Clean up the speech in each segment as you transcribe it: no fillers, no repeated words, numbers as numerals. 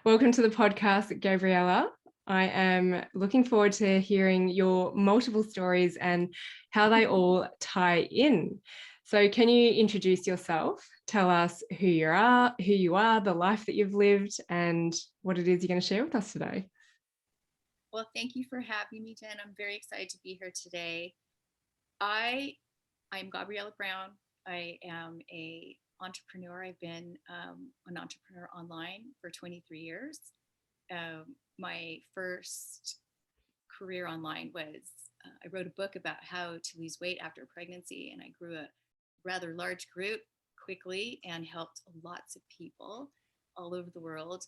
Welcome to the podcast, Gabriala. I am looking forward to hearing your multiple stories and how they all tie in. So can you introduce yourself? Tell us who you are, the life that you've lived, and what it is you're going to share with us today. Well, thank you for having me, Jen. I'm very excited to be here today. I'm Gabriala Brown. I am an entrepreneur. I've been an entrepreneur online for 23 years. My first career online was I wrote a book about how to lose weight after pregnancy, and I grew a rather large group quickly and helped lots of people all over the world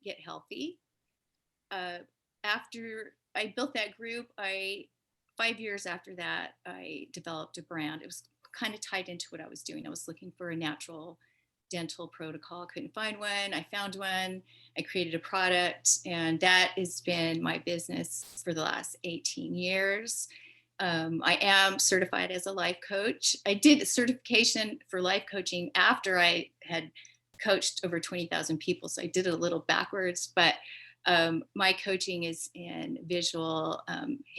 get healthy. After I built that group, 5 years after that, I developed a brand. It was kind of tied into what I was doing. I was looking for a natural dental protocol. Couldn't find one. I found one. I created a product, and that has been my business for the last 18 years. I am certified as a life coach. I did a certification for life coaching after I had coached over 20,000 people. So I did it a little backwards, but my coaching is in visual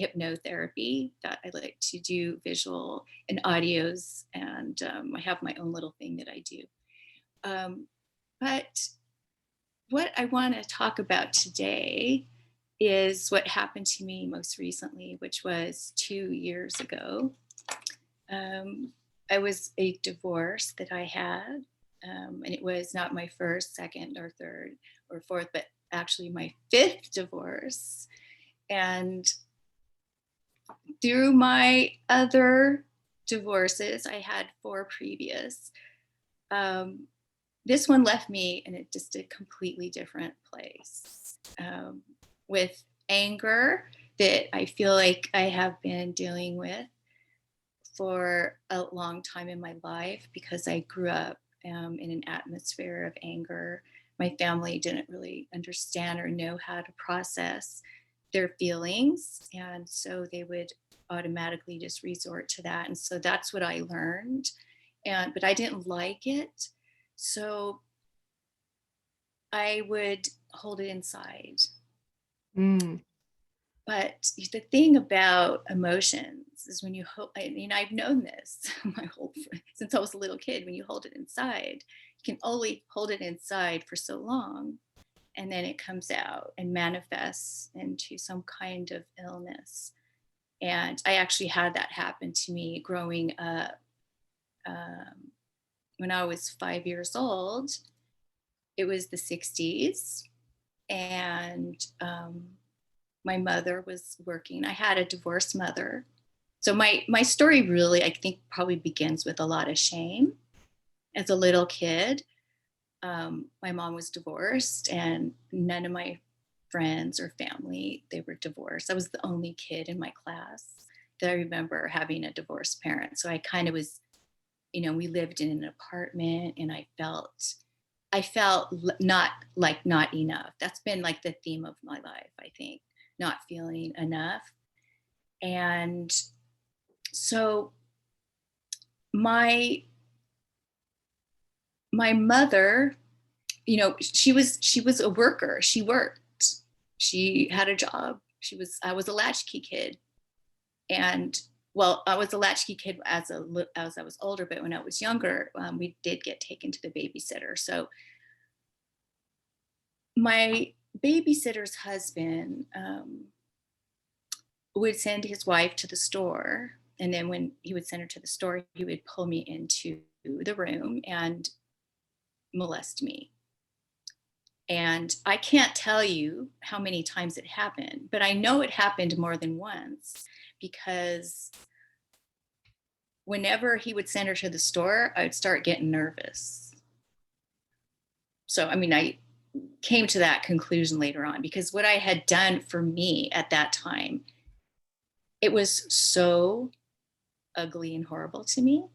hypnotherapy. That I like to do visual and audios, and I have my own little thing that I do. But what I want to talk about today is what happened to me most recently, which was 2 years ago. I was a divorce that I had, and it was not my first, second, or third, or fourth, but actually my fifth divorce. And through my other divorces, I had 4 previous. This one left me in just a completely different place, with anger that I feel like I have been dealing with for a long time in my life, because I grew up in an atmosphere of anger. My family didn't really understand or know how to process their feelings, and so they would automatically just resort to that. And so that's what I learned, but I didn't like it. So I would hold it inside. But the thing about emotions is when you hold, I've known this since I was a little kid, when you hold it inside, you can only hold it inside for so long, and then it comes out and manifests into some kind of illness. And I actually had that happen to me growing up. When I was 5 years old, it was the 60s, and my mother was working. I had a divorced mother. So my story really, I think, probably begins with a lot of shame. As a little kid, my mom was divorced, and none of my friends or family, they were divorced. I was the only kid in my class that I remember having a divorced parent. So I kind of was, we lived in an apartment, and I felt not enough. That's been like the theme of my life, I think, not feeling enough. And so my mother, she was a worker. She worked. She had a job. I was a latchkey kid. And well, I was a latchkey kid as I was older, but when I was younger, we did get taken to the babysitter. So my babysitter's husband would send his wife to the store. And then when he would send her to the store, he would pull me into the room and molest me. And I can't tell you how many times it happened, but I know it happened more than once, because whenever he would send her to the store, I'd start getting nervous. So, I came to that conclusion later on, because what I had done for me at that time, it was so ugly and horrible to me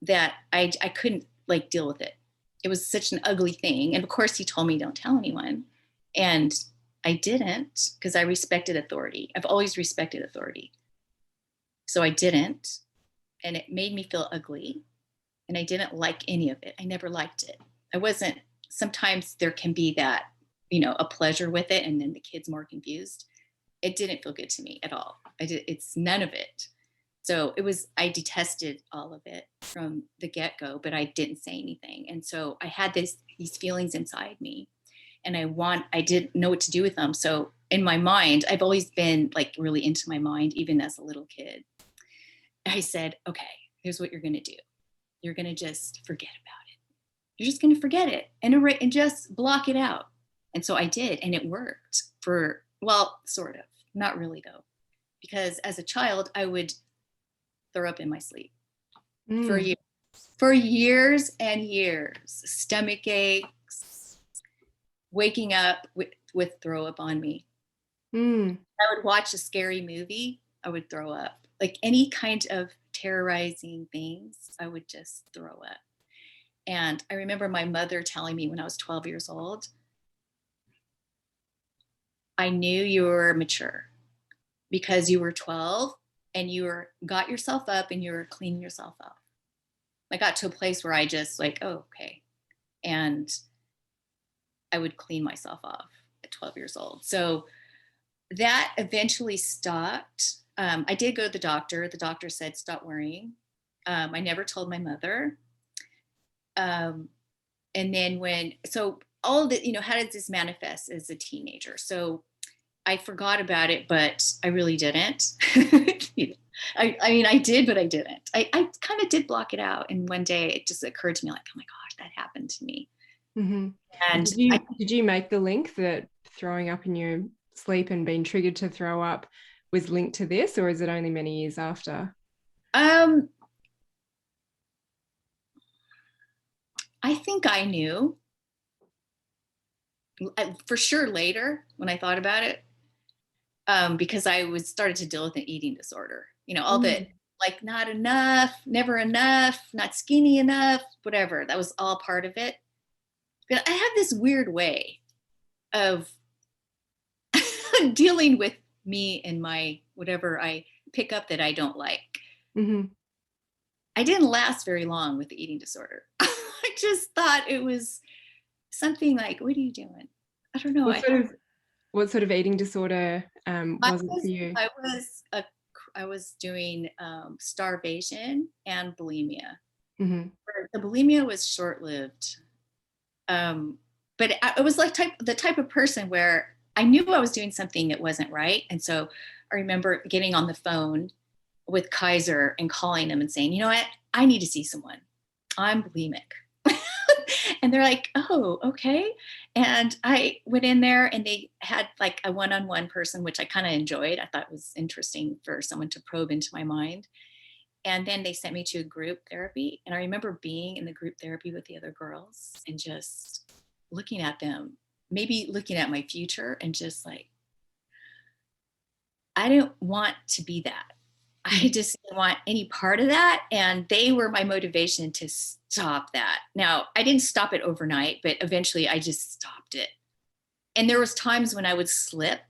that I couldn't deal with it. It was such an ugly thing. And of course he told me, don't tell anyone. And I didn't, because I respected authority. I've always respected authority. So I didn't. And it made me feel ugly. And I didn't like any of it. I never liked it. I wasn't sometimes there can be that, a pleasure with it, and then the kid's more confused. It didn't feel good to me at all. It's none of it. So I detested all of it from the get-go, but I didn't say anything. And so I had these feelings inside me, and I didn't know what to do with them. So in my mind, I've always been like really into my mind, even as a little kid. I said, okay, here's what you're going to do. You're going to just forget about it. You're just going to forget it and just block it out. And so I did, and it worked sort of, not really though, because as a child, I would throw up in my sleep for years and years, stomach aches, waking up with throw up on me. I would watch a scary movie, I would throw up. Like any kind of terrorizing things, I would just throw up. And I remember my mother telling me when I was 12 years old, I knew you were mature because you were 12 and got yourself up and you were cleaning yourself up. I got to a place where I just like, oh, okay. And I would clean myself off at 12 years old. So that eventually stopped. I did go to the doctor. The doctor said, stop worrying. I never told my mother. And then all of it, how does this manifest as a teenager? So I forgot about it, but I really didn't. I did, but I didn't. I kind of did block it out. And one day it just occurred to me like, oh my gosh, that happened to me. Mm-hmm. And did you make the link that throwing up in your sleep and being triggered to throw up was linked to this, or is it only many years after? I think I knew for sure later when I thought about it, because I started to deal with an eating disorder, all that, like not enough, never enough, not skinny enough, whatever. That was all part of it. But I have this weird way of dealing with me and my whatever I pick up that I don't like. Mm-hmm. I didn't last very long with the eating disorder. I just thought it was something like, what are you doing? I don't know. What sort of eating disorder was it for you? I was doing starvation and bulimia. Mm-hmm. The bulimia was short-lived, but I was like the type of person where I knew I was doing something that wasn't right. And so I remember getting on the phone with Kaiser and calling them and saying, you know what, I need to see someone. I'm bulimic. And they're like, oh, okay. And I went in there and they had like a one-on-one person, which I kind of enjoyed. I thought it was interesting for someone to probe into my mind. And then they sent me to a group therapy. And I remember being in the group therapy with the other girls and just looking at them, maybe looking at my future and just like, I didn't want to be that. I just didn't want any part of that. And they were my motivation to stop that. Now, I didn't stop it overnight, but eventually I just stopped it. And there was times when I would slip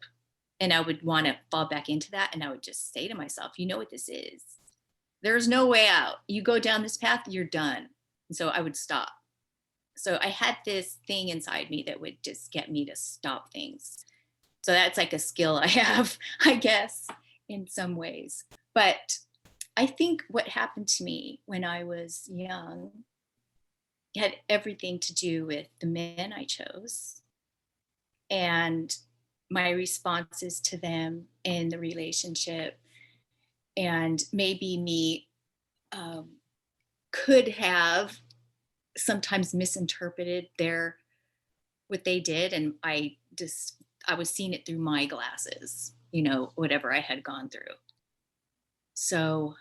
and I would want to fall back into that. And I would just say to myself, you know what this is? There's no way out. You go down this path, you're done. And so I would stop. So I had this thing inside me that would just get me to stop things. So that's like a skill I have, I guess, in some ways. But I think what happened to me when I was young had everything to do with the men I chose and my responses to them in the relationship. And maybe me could have sometimes misinterpreted what they did. And I was seeing it through my glasses, whatever I had gone through. So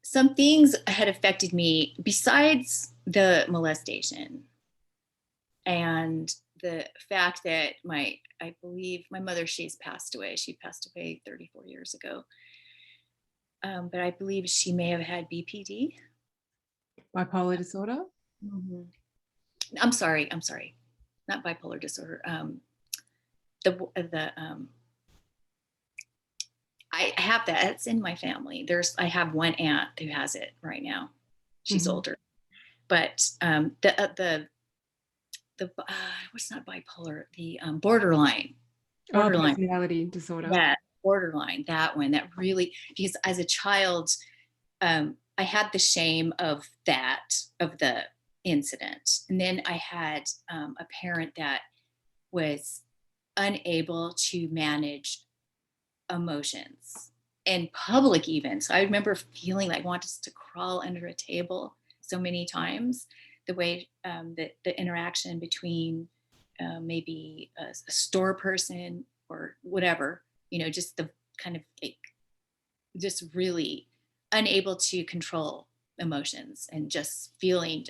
some things had affected me besides the molestation and the fact that I believe my mother, she's passed away. She passed away 34 years ago. But I believe she may have had BPD. Bipolar disorder? Mm-hmm. I'm sorry. Not bipolar disorder. I have that. It's in my family. I have one aunt who has it right now. She's older. but what's not bipolar, the borderline. Oh, personality disorder. Yeah, borderline, that one, that really, because as a child, I had the shame of the incident. And then I had a parent that was unable to manage emotions in public even. So I remember feeling like I wanted to crawl under a table so many times. The way the interaction between maybe a store person or whatever, just the kind of like, just really unable to control emotions and just feeling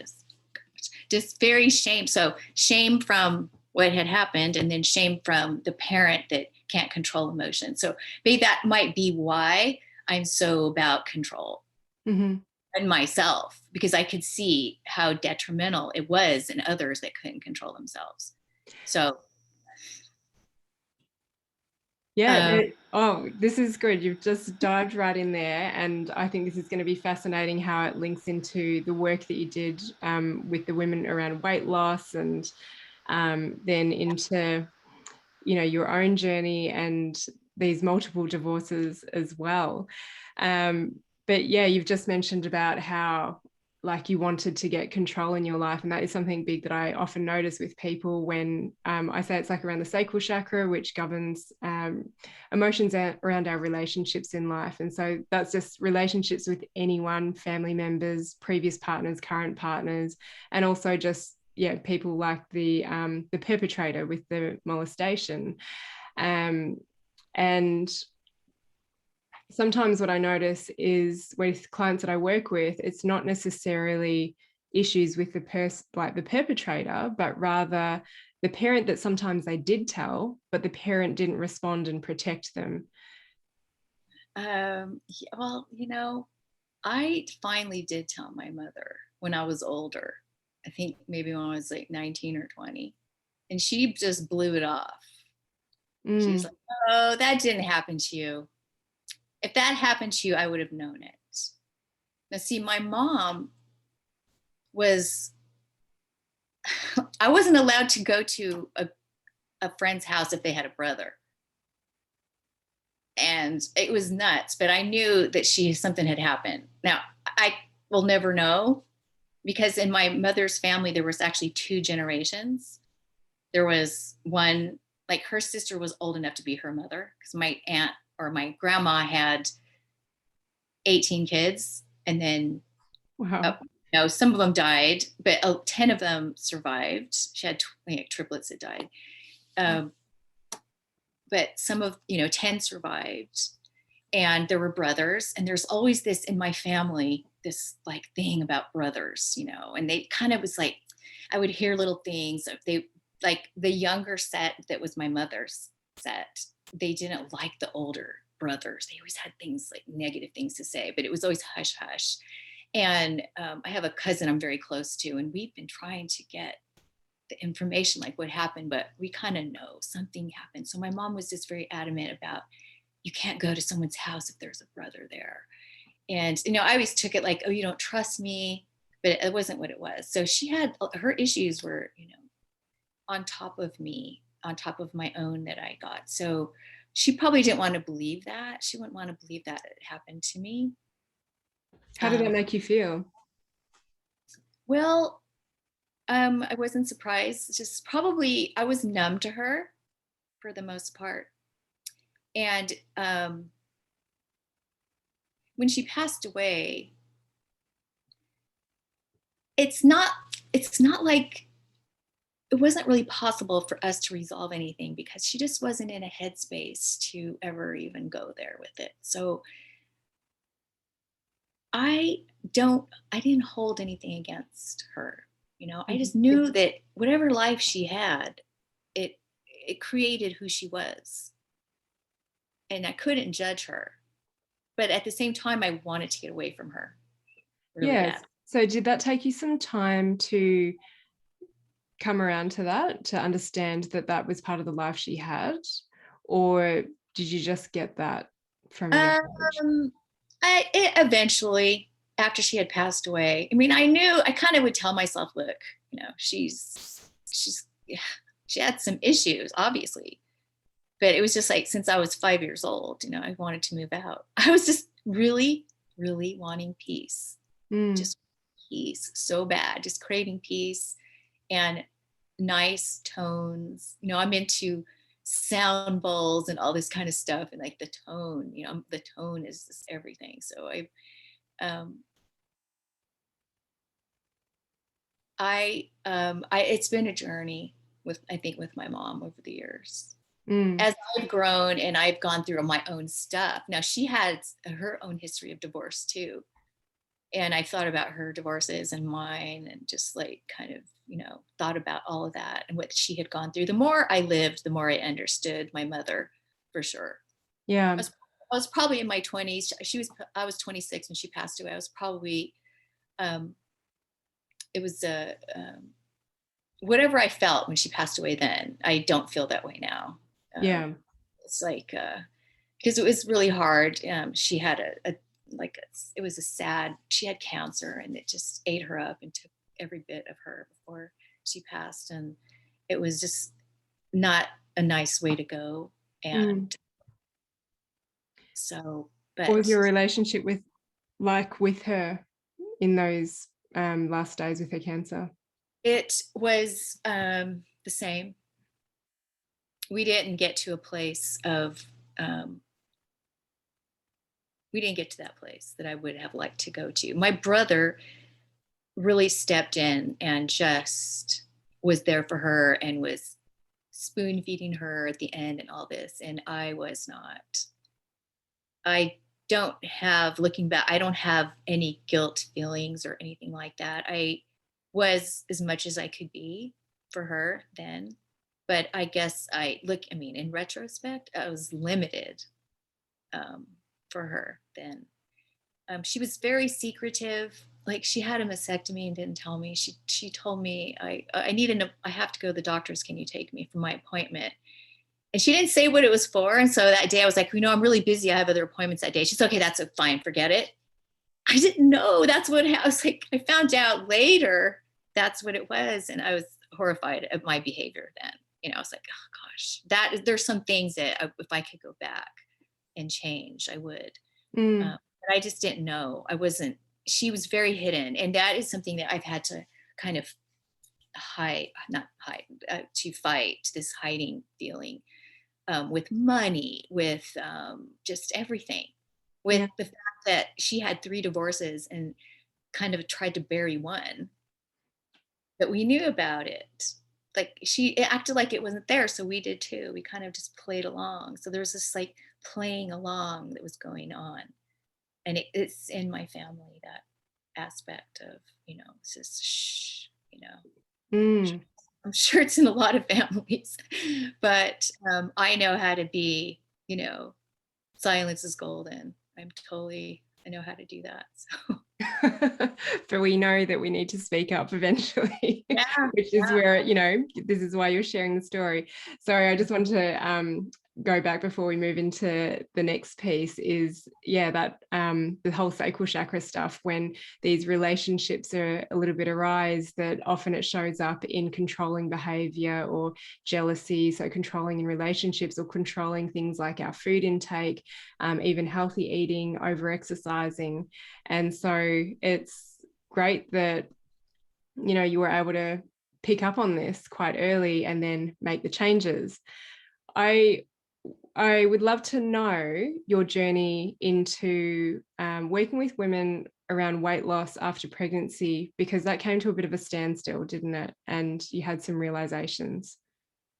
just very shame. So shame from what had happened, and then shame from the parent that can't control emotions. So maybe that might be why I'm so about control and myself, because I could see how detrimental it was in others that couldn't control themselves. So yeah. This is good. You've just dived right in there. And I think this is going to be fascinating how it links into the work that you did with the women around weight loss, and then into, your own journey and these multiple divorces as well. But yeah, you've just mentioned about how like you wanted to get control in your life. And that is something big that I often notice with people when I say it's like around the sacral chakra, which governs emotions around our relationships in life. And so that's just relationships with anyone, family members, previous partners, current partners, and also just people like the perpetrator with the molestation. And sometimes what I notice is with clients that I work with, it's not necessarily issues with the perpetrator, but rather the parent that sometimes they did tell, but the parent didn't respond and protect them. Well, I finally did tell my mother when I was older. I think maybe when I was like 19 or 20. And she just blew it off. She's like, oh, that didn't happen to you. If that happened to you, I would have known it. Now, see, my mom I wasn't allowed to go to a friend's house if they had a brother. And it was nuts, but I knew that something had happened. Now, I will never know, because in my mother's family, there was actually 2 generations. There was one, like her sister was old enough to be her mother, because my aunt or my grandma had 18 kids. And then Wow. some of them died, but 10 of them survived. She had triplets that died. But some of, 10 survived. And there were brothers. And there's always this in my family, this like thing about brothers, and they kind of was like, I would hear little things. They like the younger set that was my mother's set, they didn't like the older brothers. They always had things like negative things to say, but it was always hush hush. And I have a cousin I'm very close to, and we've been trying to get the information, like what happened, but we kind of know something happened. So my mom was just very adamant about, you can't go to someone's house if there's a brother there. And, I always took it like, oh, you don't trust me, but it wasn't what it was. So she had, her issues were, on top of me, on top of my own that I got. So she probably didn't want to believe that. She wouldn't want to believe that it happened to me. How did that make you feel? Well, I wasn't surprised. Just probably I was numb to her for the most part. And when she passed away, it's not like it wasn't really possible for us to resolve anything, because she just wasn't in a headspace to ever even go there with it. So I didn't hold anything against her. I just knew that whatever life she had, it created who she was. And I couldn't judge her. But at the same time, I wanted to get away from her really bad. So did that take you some time to come around to that, to understand that that was part of the life she had? Or did you just get that from a young age? Eventually, after she had passed away, I mean, I kind of would tell myself, look, she's, yeah, she had some issues, obviously, but it was just like, since I was 5 years old, I wanted to move out. I was just really, really wanting peace, just peace so bad, just craving peace and nice tones. I'm into sound bowls and all this kind of stuff, and like the tone, the tone is just everything. So it's been a journey I think with my mom over the years. As I've grown and I've gone through my own stuff. Now she had her own history of divorce too. And I thought about her divorces and mine, and just like kind of, thought about all of that and what she had gone through. The more I lived, the more I understood my mother, for sure. Yeah. I was probably in my 20s. I was 26 when she passed away. I was probably, it was whatever I felt when she passed away then, I don't feel that way now. Yeah. It's like, because it was really hard. She had it was a sad, she had cancer, and it just ate her up and took every bit of her before she passed. And it was just not a nice way to go. And so, but what was your relationship with her in those last days with her cancer? it was the same. We didn't get to a place of, we didn't get to that place that I would have liked to go to. My brother really stepped in and just was there for her and was spoon feeding her at the end and all this. And I was not. I don't have, looking back, I don't have any guilt feelings or anything like that. I was as much as I could be for her then. But I guess in retrospect, I was limited for her then. She was very secretive. Like, she had a mastectomy and didn't tell me. She told me, I have to go to the doctors. Can you take me for my appointment? And she didn't say what it was for. And so that day I was like, I'm really busy. I have other appointments that day. She's okay. That's fine. Forget it. I didn't know that's what I was like. I found out later that's what it was. And I was horrified at my behavior then. I was like, oh gosh, there's some things that if I could go back and change, I would. But I just didn't know. She was very hidden. And that is something that I've had to kind of to fight this hiding feeling with money, with just everything, with the fact that she had 3 divorces and kind of tried to bury one, but we knew about it. Like, it acted like it wasn't there. So we did too. We kind of just played along. So there was this like playing along that was going on. And it's in my family, that aspect of, it's just, shh, I'm sure it's in a lot of families, but I know how to be, silence is golden. I know how to do that. So. But we know that we need to speak up eventually, which is where, this is why you're sharing the story. So I just want to go back before we move into the next piece is, that the whole sacral chakra stuff, when these relationships are a little bit arise, that often it shows up in controlling behavior or jealousy. So controlling in relationships or controlling things like our food intake, even healthy eating, over exercising. And so it's great that, you were able to pick up on this quite early and then make the changes. I would love to know your journey into working with women around weight loss after pregnancy, because that came to a bit of a standstill, didn't it? And you had some realizations.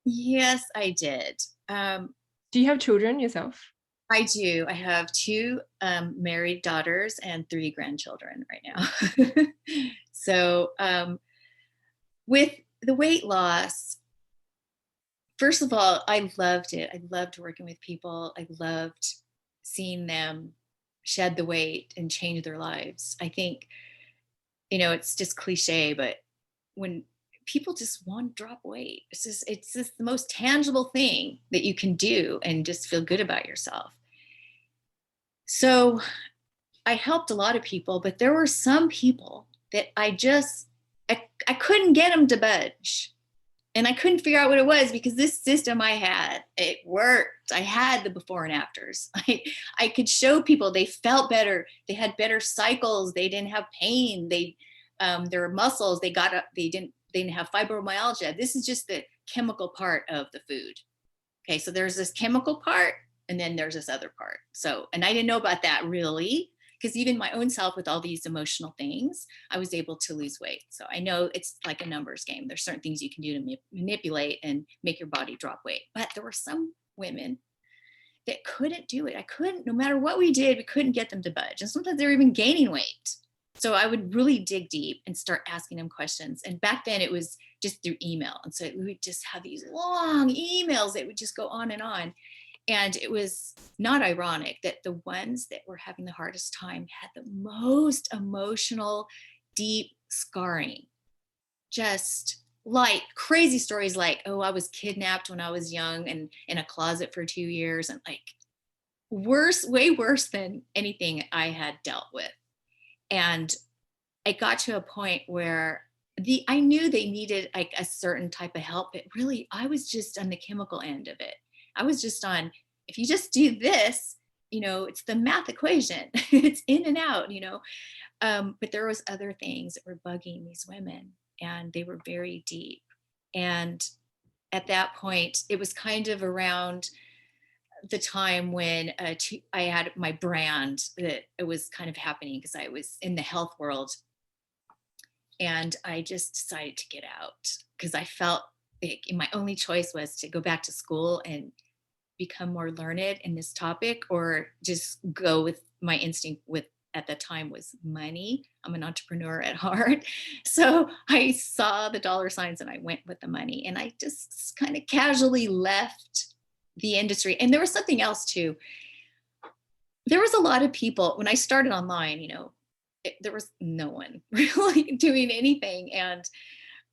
Yes, I did. Do you have children yourself? I do. I have 2 married daughters and 3 grandchildren right now. So with the weight loss, first of all, I loved it. I loved working with people. I loved seeing them shed the weight and change their lives. I think, it's just cliche, but when people just want to drop weight, it's just the most tangible thing that you can do and just feel good about yourself. So I helped a lot of people, but there were some people that I couldn't get them to budge. And I couldn't figure out what it was, because this system I had, it worked. I had the before and afters. I could show people they felt better. They had better cycles. They didn't have pain. Their muscles, they didn't have fibromyalgia. This is just the chemical part of the food. Okay, so there's this chemical part, and then there's this other part. So, and I didn't know about that really, because even my own self with all these emotional things, I was able to lose weight. So I know it's like a numbers game. There's certain things you can do to manipulate and make your body drop weight. But there were some women that couldn't do it. No matter what we did, we couldn't get them to budge. And sometimes they were even gaining weight. So I would really dig deep and start asking them questions. And back then it was just through email. And so we would just have these long emails that would just go on and on. And it was not ironic that the ones that were having the hardest time had the most emotional, deep scarring. Just like crazy stories like, oh, I was kidnapped when I was young and in a closet for 2 years, and like way worse than anything I had dealt with. And I got to a point where I knew they needed like a certain type of help, but really I was just on the chemical end of it. I was just on, if you just do this, it's the math equation. It's in and out, but there was other things that were bugging these women, and they were very deep. And at that point, it was kind of around the time when I had my brand, that it was kind of happening because I was in the health world. And I just decided to get out because I felt like my only choice was to go back to school and become more learned in this topic, or just go with my instinct with, at the time, was money. I'm an entrepreneur at heart. So I saw the dollar signs and I went with the money, and I just kind of casually left the industry. And there was something else too. There was a lot of people when I started online, there was no one really doing anything. And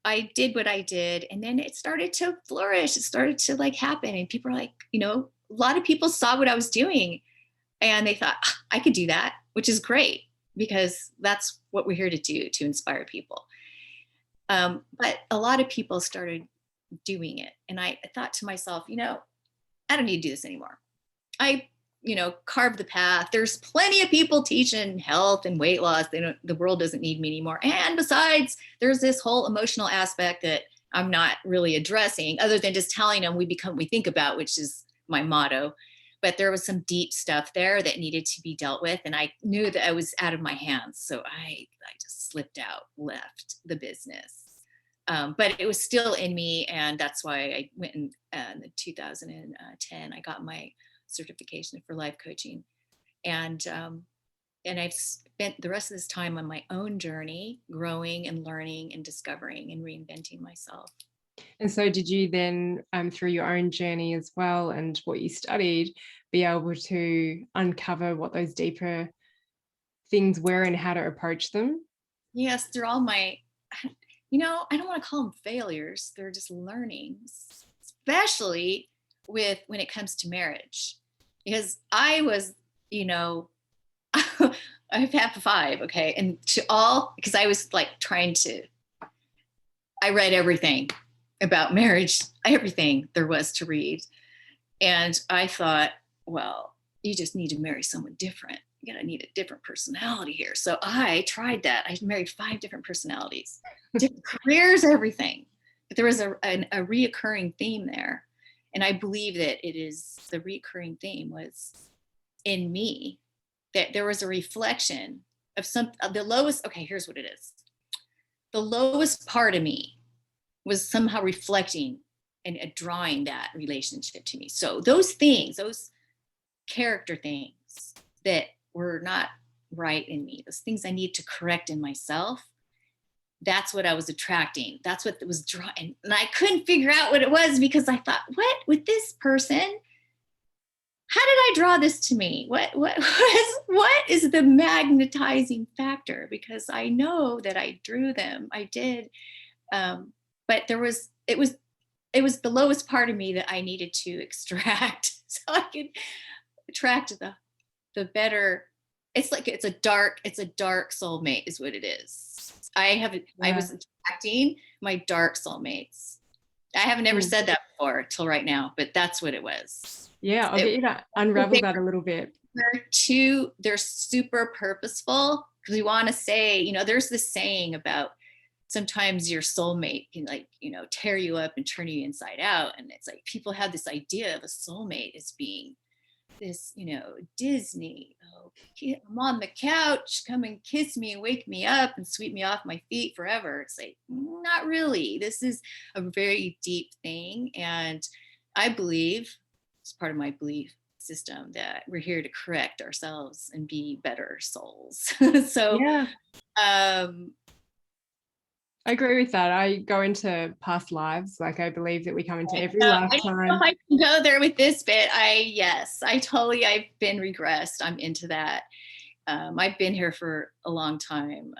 I did what I did, and then it started to flourish. It started to like happen, and people are like, a lot of people saw what I was doing, and they thought I could do that, which is great, because that's what we're here to do, to inspire people. But a lot of people started doing it, and I thought to myself, I don't need to do this anymore. I carved the path. There's plenty of people teaching health and weight loss. The world doesn't need me anymore. And besides, there's this whole emotional aspect that I'm not really addressing, other than just telling them we become what we think about, which is my motto. But there was some deep stuff there that needed to be dealt with. And I knew that I was out of my hands. So I just slipped out, left the business. But it was still in me. And that's why I went in 2010, I got my certification for life coaching. And I've spent the rest of this time on my own journey, growing and learning and discovering and reinventing myself. And so did you then, through your own journey as well and what you studied, be able to uncover what those deeper things were and how to approach them? Yes, they're all my, I don't want to call them failures. They're just learnings, especially when it comes to marriage, because I was, I've had 5. Okay. And because I was like I read everything about marriage, everything there was to read. And I thought, well, you just need to marry someone different. You gotta need a different personality here. So I tried that. I married 5 different personalities, different careers, everything. But there was a reoccurring theme there. And I believe that the recurring theme was in me, that there was a reflection of the lowest. Okay, here's what it is. The lowest part of me was somehow reflecting and drawing that relationship to me. So those things, those character things that were not right in me, those things I need to correct in myself, that's what I was attracting. That's what was drawing. And I couldn't figure out what it was, because I thought, what with this person? How did I draw this to me? What is the magnetizing factor? Because I know that I drew them. I did. But it was the lowest part of me that I needed to extract so I could attract the better it's like, it's a dark soulmate is what it is. I was attracting my dark soulmates. I haven't never said that before till right now, but that's what it was. Yeah, I'll get you to unravel that a little bit. They're super purposeful, because we want to say, you know, there's this saying about sometimes your soulmate can, like, you know, tear you up and turn you inside out. And it's like people have this idea of a soulmate as being this, you know, Disney, oh, I'm on the couch, come and kiss me and wake me up and sweep me off my feet forever. It's like, not really. This is a very deep thing. And I believe, it's part of my belief system, that we're here to correct ourselves and be better souls. So yeah, I agree with that. I go into past lives. Like, I believe that we come into every lifetime. I don't know if I can go there with this bit. I've been regressed. I'm into that. I've been here for a long time.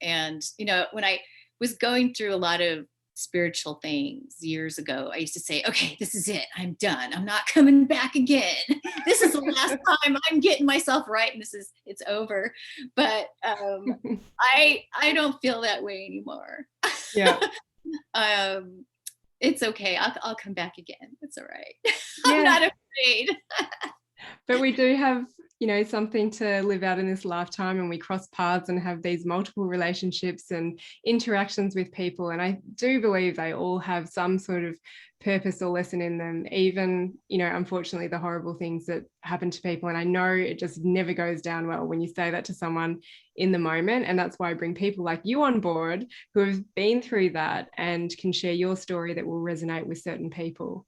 And, you know, when I was going through a lot of spiritual things years ago, I used to say, okay, this is it. I'm done. I'm not coming back again. This is the last time. I'm getting myself right, and it's over. But I don't feel that way anymore. Yeah. It's okay. I'll come back again. It's all right. Yeah. I'm not afraid. But we do have, you know, something to live out in this lifetime, and we cross paths and have these multiple relationships and interactions with people. And I do believe they all have some sort of purpose or lesson in them, even, you know, unfortunately, the horrible things that happen to people. And I know it just never goes down well when you say that to someone in the moment. And that's why I bring people like you on board who have been through that and can share your story that will resonate with certain people.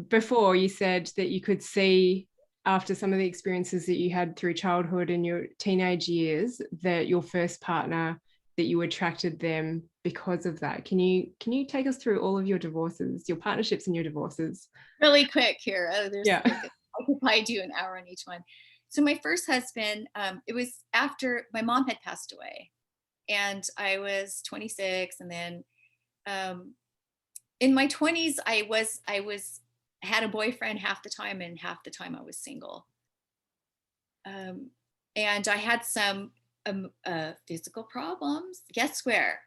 Before, you said that you could see, after some of the experiences that you had through childhood and your teenage years, that your first partner, that you attracted them because of that. Can you take us through all of your divorces, your partnerships and your divorces? Really quick here. I could probably do an hour on each one. So my first husband, it was after my mom had passed away, and I was 26. And then in my 20s, I had a boyfriend half the time, and half the time I was single. And I had some physical problems. Guess where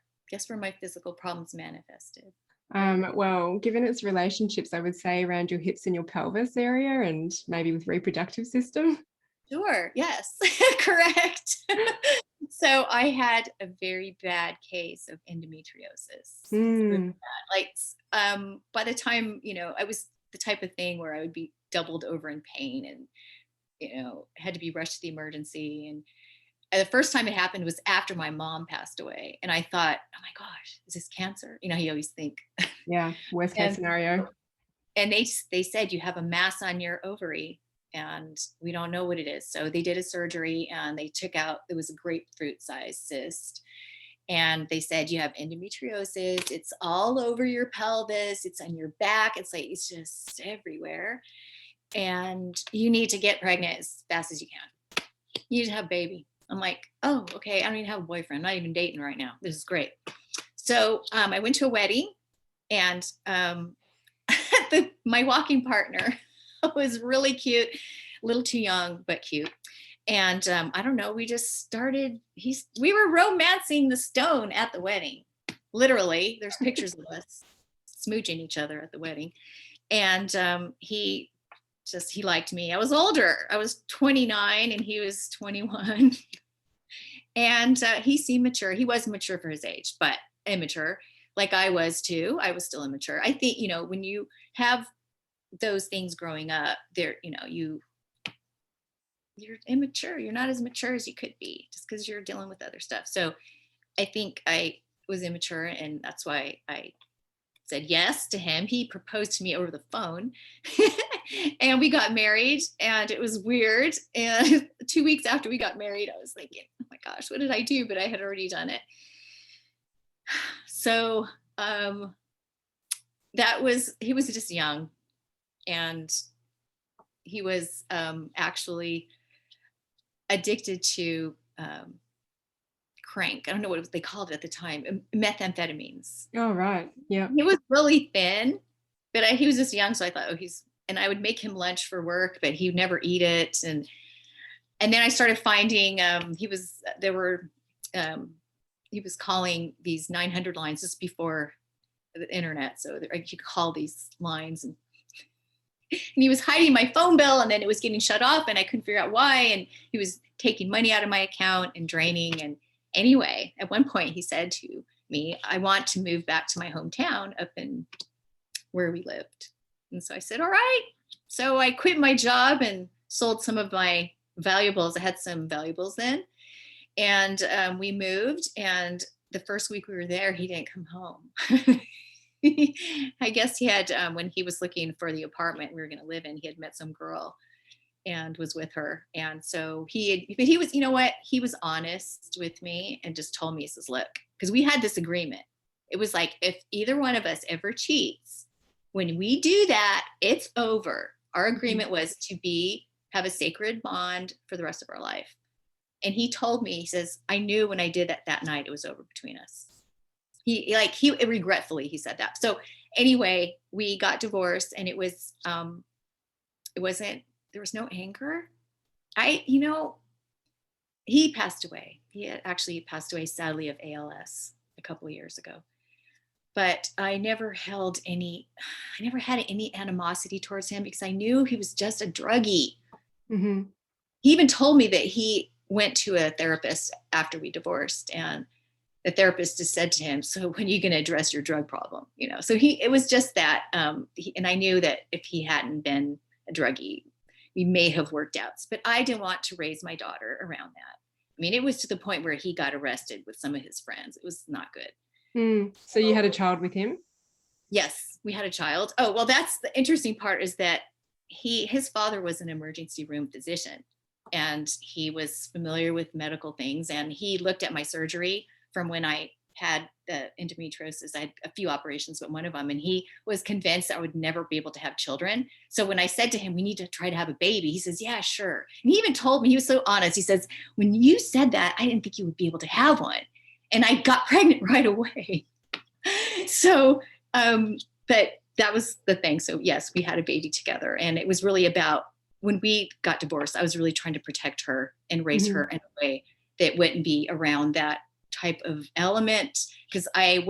my physical problems manifested? Well, given its relationships, I would say around your hips and your pelvis area, and maybe with reproductive system. Sure. Yes. Correct. So I had a very bad case of endometriosis. Really bad. Like, by the time, you know, I was the type of thing where I would be doubled over in pain, and, you know, had to be rushed to the emergency. And the first time it happened was after my mom passed away. And I thought, oh my gosh, is this cancer? You know, you always think. Yeah, worst case scenario. And they said, you have a mass on your ovary, and we don't know what it is. So they did a surgery, and they took out, it was a grapefruit sized cyst. And they said, you have endometriosis. It's all over your pelvis. It's on your back. It's like, it's just everywhere. And you need to get pregnant as fast as you can. You need to have a baby. I'm like, oh, okay. I don't even have a boyfriend. I'm not even dating right now. This is great. So I went to a wedding, and my walking partner was really cute, a little too young, but cute. And I don't know, we just started, we were romancing the stone at the wedding. Literally, there's pictures of us smooching each other at the wedding. And he liked me. I was older. I was 29 and he was 21. And he seemed mature. He was mature for his age, but immature, like I was too. I was still immature. I think, you know, when you have those things growing up, there, you know, you're immature. You're not as mature as you could be, just because you're dealing with other stuff. So I think I was immature, and that's why I said yes to him. He proposed to me over the phone and we got married, and it was weird. And 2 weeks after we got married, I was thinking, oh my gosh, what did I do? But I had already done it. So he was just young, and he was actually addicted to crank. I don't know what they called it at the time, methamphetamines. Oh, right. Yeah. He was really thin, but he was just young. So I thought, and I would make him lunch for work, but he would never eat it. And And then I started finding, he was calling these 900 lines just before the internet. So you could call these lines, and he was hiding my phone bill, and then it was getting shut off and I couldn't figure out why. And he was taking money out of my account and draining. And anyway, at one point he said to me, I want to move back to my hometown up in where we lived. And so I said, all right. So I quit my job and sold some of my valuables. I had some valuables then. And we moved. And the first week we were there, he didn't come home. I guess he had, when he was looking for the apartment we were going to live in, he had met some girl and was with her. And so he was, you know what? He was honest with me and just told me, he says, look, because we had this agreement. It was like, if either one of us ever cheats, when we do that, it's over. Our agreement was to have a sacred bond for the rest of our life. And he told me, he says, I knew when I did that night, it was over between us. He regretfully, he said that. So anyway, we got divorced, and there was no anger. He passed away. He had actually passed away, sadly, of ALS a couple of years ago. But I never had any animosity towards him, because I knew he was just a druggie. Mm-hmm. He even told me that he went to a therapist after we divorced, and the therapist just said to him, so when are you going to address your drug problem? So it was just that. And I knew that if he hadn't been a druggie, we may have worked out. But I didn't want to raise my daughter around that. I mean, it was to the point where he got arrested with some of his friends. It was not good. So you had a child with him? Yes, we had a child. Oh, well, that's the interesting part, is that his father was an emergency room physician, and he was familiar with medical things. And he looked at my surgery from when I had the endometriosis. I had a few operations, but one of them, and he was convinced I would never be able to have children. So when I said to him, we need to try to have a baby, he says, yeah, sure. And he even told me, he was so honest. He says, when you said that, I didn't think you would be able to have one. And I got pregnant right away. So, but that was the thing. So yes, we had a baby together, and it was really about, when we got divorced, I was really trying to protect her and raise her in a way that wouldn't be around that type of element, because I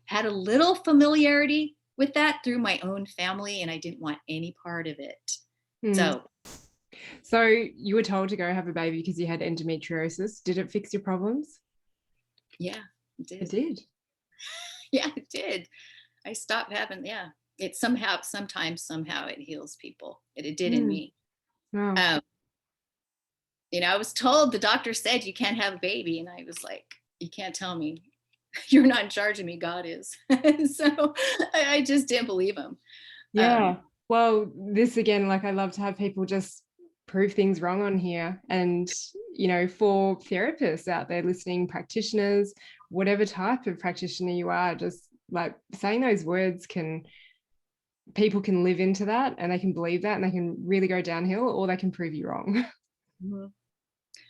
had a little familiarity with that through my own family, and I didn't want any part of it. So you were told to go have a baby because you had endometriosis. Did it fix your problems? Yeah, it did. It did. Yeah, it did. I stopped having, it somehow it heals people. It did in me. Wow. I was told, the doctor said you can't have a baby. And I was like, you can't tell me. You're not in charge of me. God is. So I just didn't believe him. Yeah. Well, this again, I love to have people just prove things wrong on here. And, for therapists out there listening, practitioners, whatever type of practitioner you are, just saying those words people can live into that, and they can believe that, and they can really go downhill, or they can prove you wrong. Mm-hmm.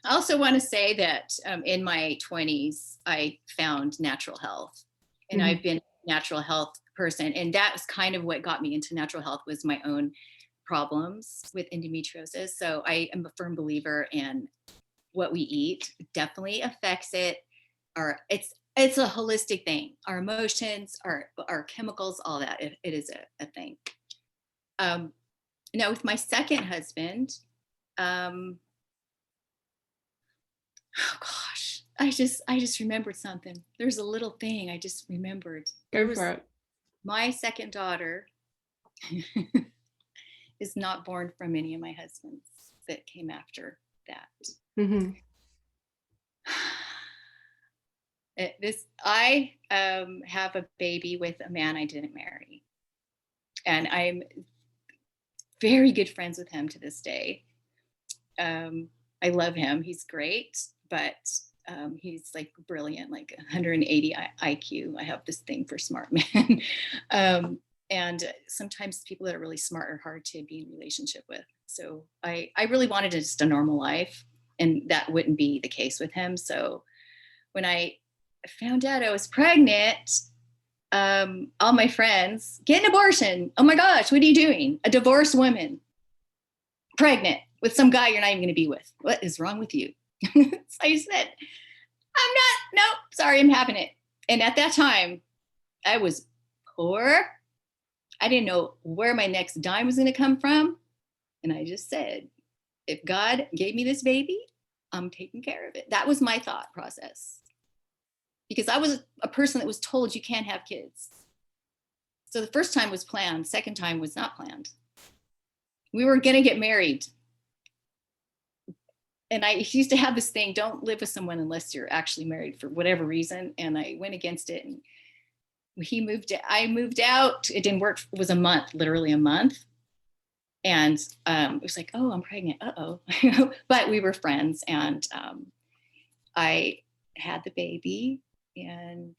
I also want to say that in my 20s, I found natural health, and I've been a natural health person. And that was kind of what got me into natural health, was my own problems with endometriosis. So I am a firm believer in what we eat definitely affects it. It's a holistic thing. Our emotions, our chemicals, all that, it is a thing. Now with my second husband, oh gosh, I just remembered something. There's a little thing I just remembered. Go for it. My second daughter is not born from any of my husbands that came after that. I have a baby with a man I didn't marry, and I'm very good friends with him to this day. I love him. He's great, but he's brilliant, 180 IQ. I have this thing for smart men. And sometimes people that are really smart are hard to be in relationship with. So I really wanted just a normal life, and that wouldn't be the case with him. So when I found out I was pregnant, all my friends, get an abortion. Oh my gosh, what are you doing? A divorced woman, pregnant. with some guy you're not even going to be with. What is wrong with you? So I said, nope, sorry, I'm having it. And at that time, I was poor. I didn't know where my next dime was going to come from. And I just said, if God gave me this baby, I'm taking care of it. That was my thought process. Because I was a person that was told you can't have kids. So the first time was planned. Second time was not planned. We were going to get married. And I used to have this thing, don't live with someone unless you're actually married for whatever reason. And I went against it. And I moved out. It didn't work. It was a month, literally a month. And it was like, oh, I'm pregnant. Uh-oh. But we were friends. And I had the baby. And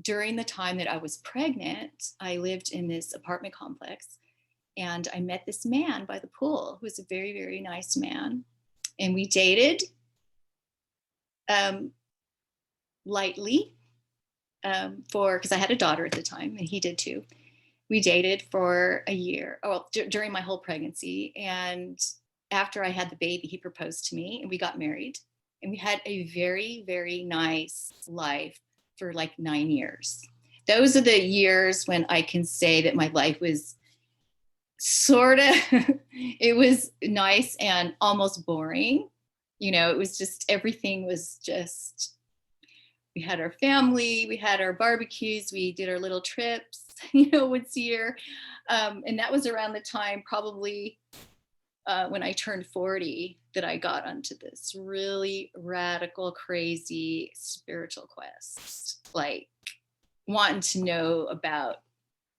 during the time that I was pregnant, I lived in this apartment complex. And I met this man by the pool who was a very, very nice man. And we dated lightly because I had a daughter at the time, and he did too. We dated for a year, during my whole pregnancy. And after I had the baby, he proposed to me and we got married. And we had a very, very nice life for like 9 years. Those are the years when I can say that my life was sort of, it was nice and almost boring. You know, it was just, everything was just, we had our family, we had our barbecues, we did our little trips, once a year. And that was around the time probably when I turned 40 that I got onto this really radical, crazy spiritual quest, like wanting to know about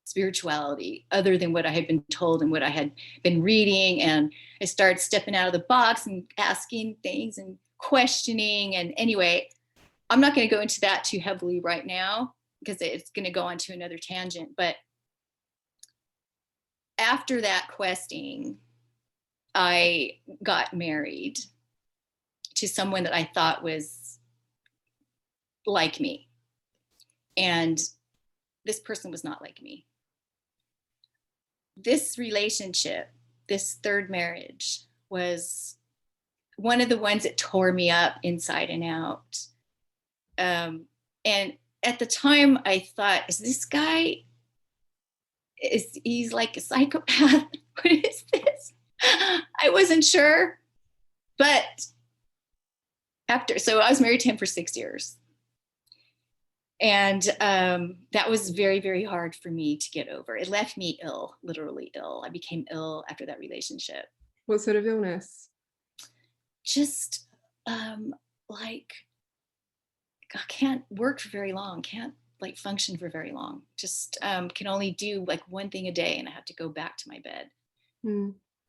spirituality other than what I had been told and what I had been reading. And I started stepping out of the box and asking things and questioning. And anyway, I'm not going to go into that too heavily right now because it's going to go on to another tangent. But after that questing, I got married to someone that I thought was like me. And this person was not like me. This relationship, this third marriage, was one of the ones that tore me up inside and out. And at the time I thought, is this guy, he's like a psychopath? What is this? I wasn't sure. But so I was married to him for 6 years. And that was very, very hard for me to get over. It left me ill, literally ill. I became ill after that relationship. What sort of illness? Just like, I can't work for very long, can't like function for very long. Just can only do like one thing a day, and I have to go back to my bed.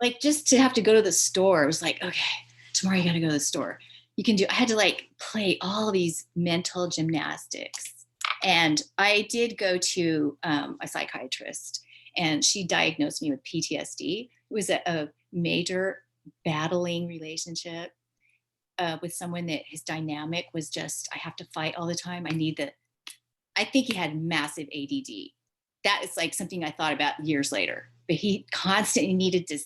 Like just to have to go to the store, it was like, okay, tomorrow you gotta go to the store. I had to like play all these mental gymnastics. And I did go to a psychiatrist, and she diagnosed me with PTSD. It was a major battling relationship with someone that his dynamic was just, I have to fight all the time. I think he had massive ADD. That is like something I thought about years later, but he constantly needed to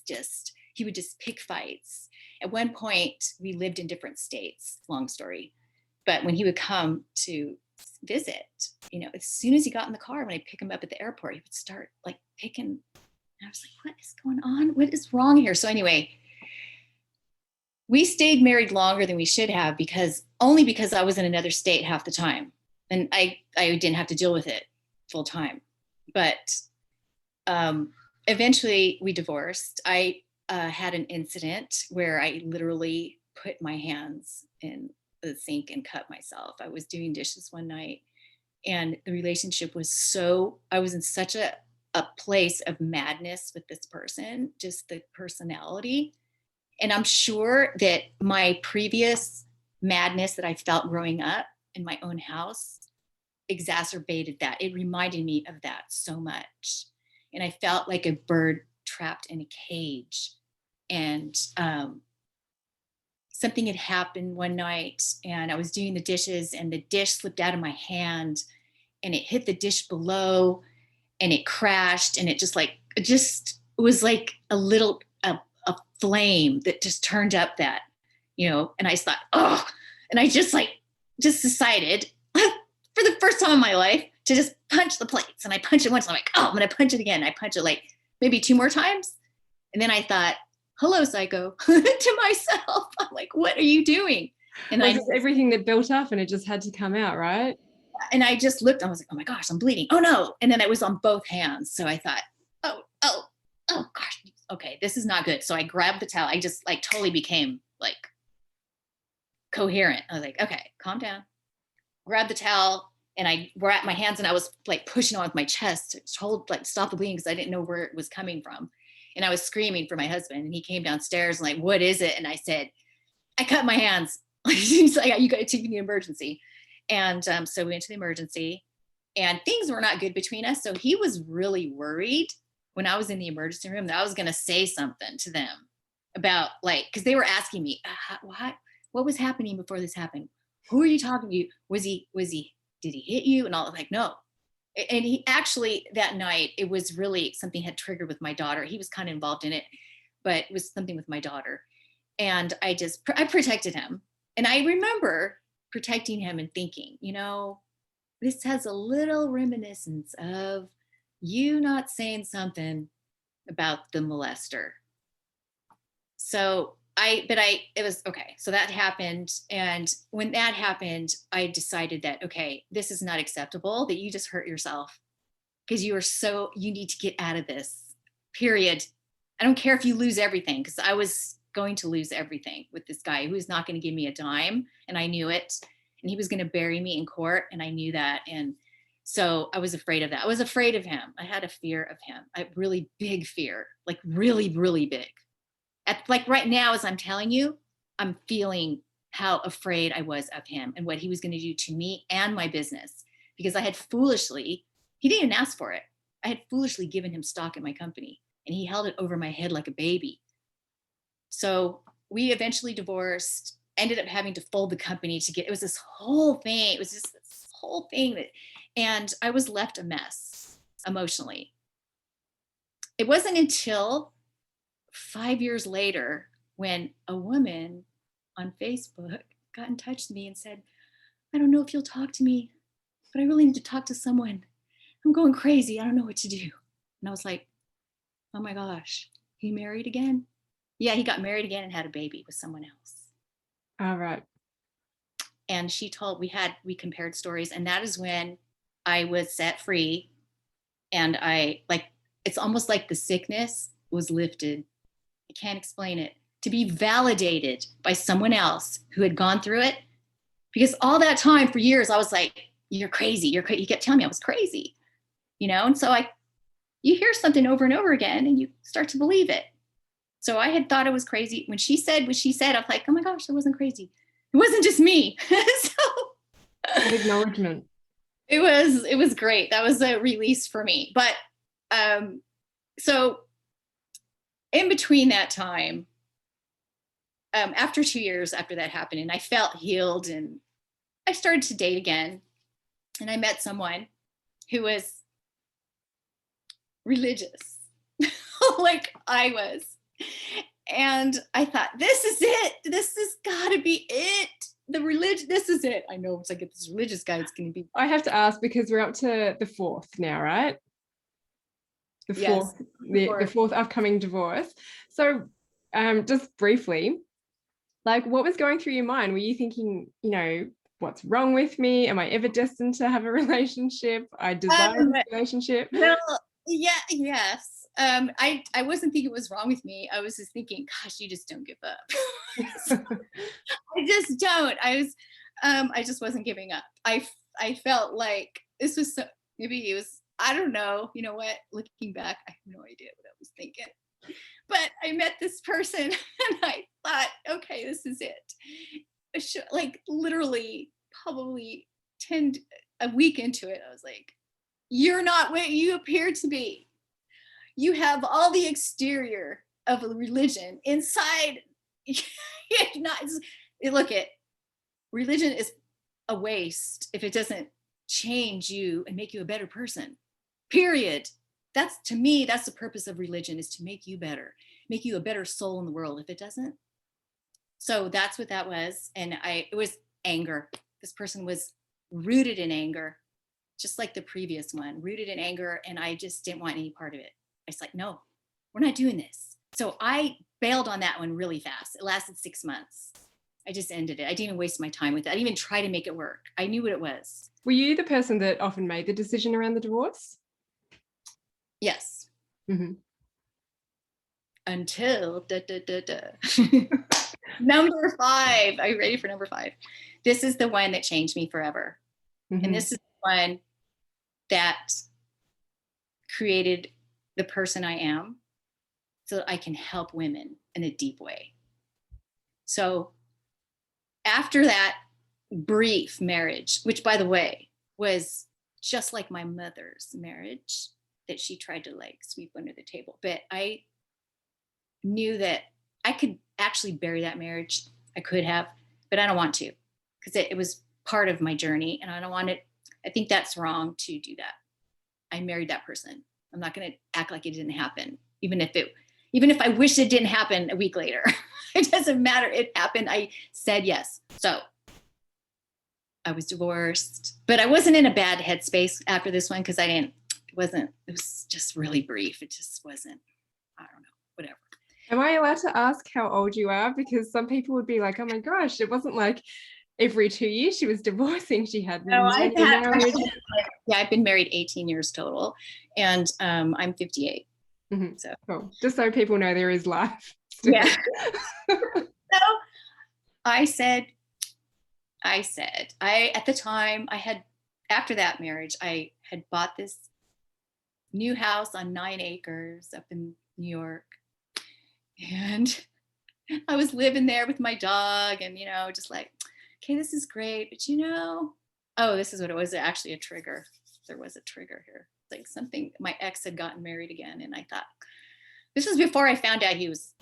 he would just pick fights. At one point we lived in different states, long story. But when he would come to visit, as soon as he got in the car, when I pick him up at the airport, he would start like picking. And I was like, what is going on? What is wrong here? So anyway, we stayed married longer than we should have because I was in another state half the time. And I didn't have to deal with it full time. But eventually we divorced. I had an incident where I literally put my hands in the sink and cut myself. I was doing dishes one night, and the relationship was I was in such a place of madness with this person, just the personality. And I'm sure that my previous madness that I felt growing up in my own house exacerbated that. It reminded me of that so much. And I felt like a bird trapped in a cage. And something had happened one night, and I was doing the dishes, and the dish slipped out of my hand, and it hit the dish below, and it crashed, and it was like a flame that just turned up that, and I just thought, oh, and I just decided for the first time in my life to just punch the plates. And I punched it once. I'm like, oh, I'm going to punch it again. I punch it like maybe 2 more times. And then I thought, hello, psycho, to myself. I'm like, what are you doing? And was it everything that built up and it just had to come out, right? And I just looked, I was like, oh my gosh, I'm bleeding. Oh no. And then it was on both hands. So I thought, oh gosh, okay, this is not good. So I grabbed the towel. I just like totally became like coherent. I was like, okay, calm down. Grab the towel, and I wrapped my hands, and I was like pushing on with my chest to hold, like, stop the bleeding, because I didn't know where it was coming from. And I was screaming for my husband, and he came downstairs and like, what is it? And I said, I cut my hands. He's like, you got to take me to the emergency. And so we went to the emergency, and things were not good between us. So he was really worried when I was in the emergency room that I was going to say something to them about, like, because they were asking me, what was happening before this happened? Who are you talking to? Did he hit you? And all, like, no. And he actually, that night, it was really something had triggered with my daughter. He was kind of involved in it, but it was something with my daughter. And I protected him. And I remember protecting him and thinking, this has a little reminiscence of you not saying something about the molester. So it was okay. So that happened. And when that happened, I decided that, okay, this is not acceptable, that you just hurt yourself, because you need to get out of this, period. I don't care if you lose everything, because I was going to lose everything with this guy who was not going to give me a dime. And I knew it. And he was going to bury me in court. And I knew that. And so I was afraid of that. I was afraid of him. I had a fear of him, a really big fear, like really, really big. Like right now, as I'm telling you, I'm feeling how afraid I was of him and what he was going to do to me and my business, because he didn't even ask for it. I had foolishly given him stock in my company, and he held it over my head like a baby. So we eventually divorced, ended up having to fold the company it was this whole thing. It was just this whole thing and I was left a mess emotionally. It wasn't until 5 years later when a woman on Facebook got in touch with me and said, I don't know if you'll talk to me, but I really need to talk to someone. I'm going crazy. I don't know what to do. And I was like, oh my gosh, he married again? Yeah, he got married again and had a baby with someone else. All right. And we compared stories, and that is when I was set free. And it's almost like the sickness was lifted. I can't explain it. To be validated by someone else who had gone through it. Because all that time, for years, I was like, you're crazy. You're crazy. You kept telling me I was crazy, And so you hear something over and over again and you start to believe it. So I had thought it was crazy. When she said what she said, I was like, oh my gosh, that wasn't crazy. It wasn't just me. Good acknowledgement. It was great. That was a release for me. But so in between that time, after 2 years after that happened, and I felt healed, and I started to date again, and I met someone who was religious, like I was. And I thought, this is it. This has got to be it. This is it. I know once I get this religious guy, it's going to be. I have to ask, because we're up to the 4th now, right? The fourth upcoming divorce. So just briefly, like, what was going through your mind? Were you thinking, what's wrong with me? Am I ever destined to have a relationship? I desire a relationship. Well, yes. I wasn't thinking what was wrong with me. I was just thinking, gosh, you just don't give up. I just don't. I just wasn't giving up. I felt like this was maybe it was, I don't know. You know what? Looking back, I have no idea what I was thinking. But I met this person and I thought, okay, this is it. Like literally probably a week into it, I was like, you're not what you appear to be. You have all the exterior of a religion inside. Religion is a waste if it doesn't change you and make you a better person, period. To me, that's the purpose of religion, is to make you better. make you a better soul in the world if it doesn't. So that's what that was. And it was anger. This person was rooted in anger, just like the previous one, rooted in anger. And I just didn't want any part of it. I was like, no, we're not doing this. So I bailed on that one really fast. It lasted 6 months. I just ended it. I didn't even waste my time with it. I didn't even try to make it work. I knew what it was. Were you the person that often made the decision around the divorce? Yes. Mm-hmm. Until number 5. Are you ready for number 5? This is the one that changed me forever. Mm-hmm. And this is the one that created the person I am so that I can help women in a deep way. So after that brief marriage, which by the way, was just like my mother's marriage that she tried to like sweep under the table. But I knew that I could actually bury that marriage. I could have, but I don't want to, because it was part of my journey and I don't want it. I think that's wrong to do that. I married that person. I'm not going to act like it didn't happen, even if I wish it didn't happen a week later. It doesn't matter. It happened. I said yes. So I was divorced, but I wasn't in a bad headspace after this one because it was just really brief. It just wasn't, I don't know, whatever. Am I allowed to ask how old you are? Because some people would be like, oh my gosh, it wasn't like every 2 years she was divorcing. She had many marriages. Yeah, I've been married 18 years total, and I'm 58. Mm-hmm. So cool. Just so people know there is life. Yeah. So I said, at the time after that marriage, I had bought this new house on 9 acres up in New York. And I was living there with my dog and, just like, okay, this is great. But this is what it was. Actually a trigger. There was a trigger here. Like something, my ex had gotten married again. And I thought, this was before I found out he was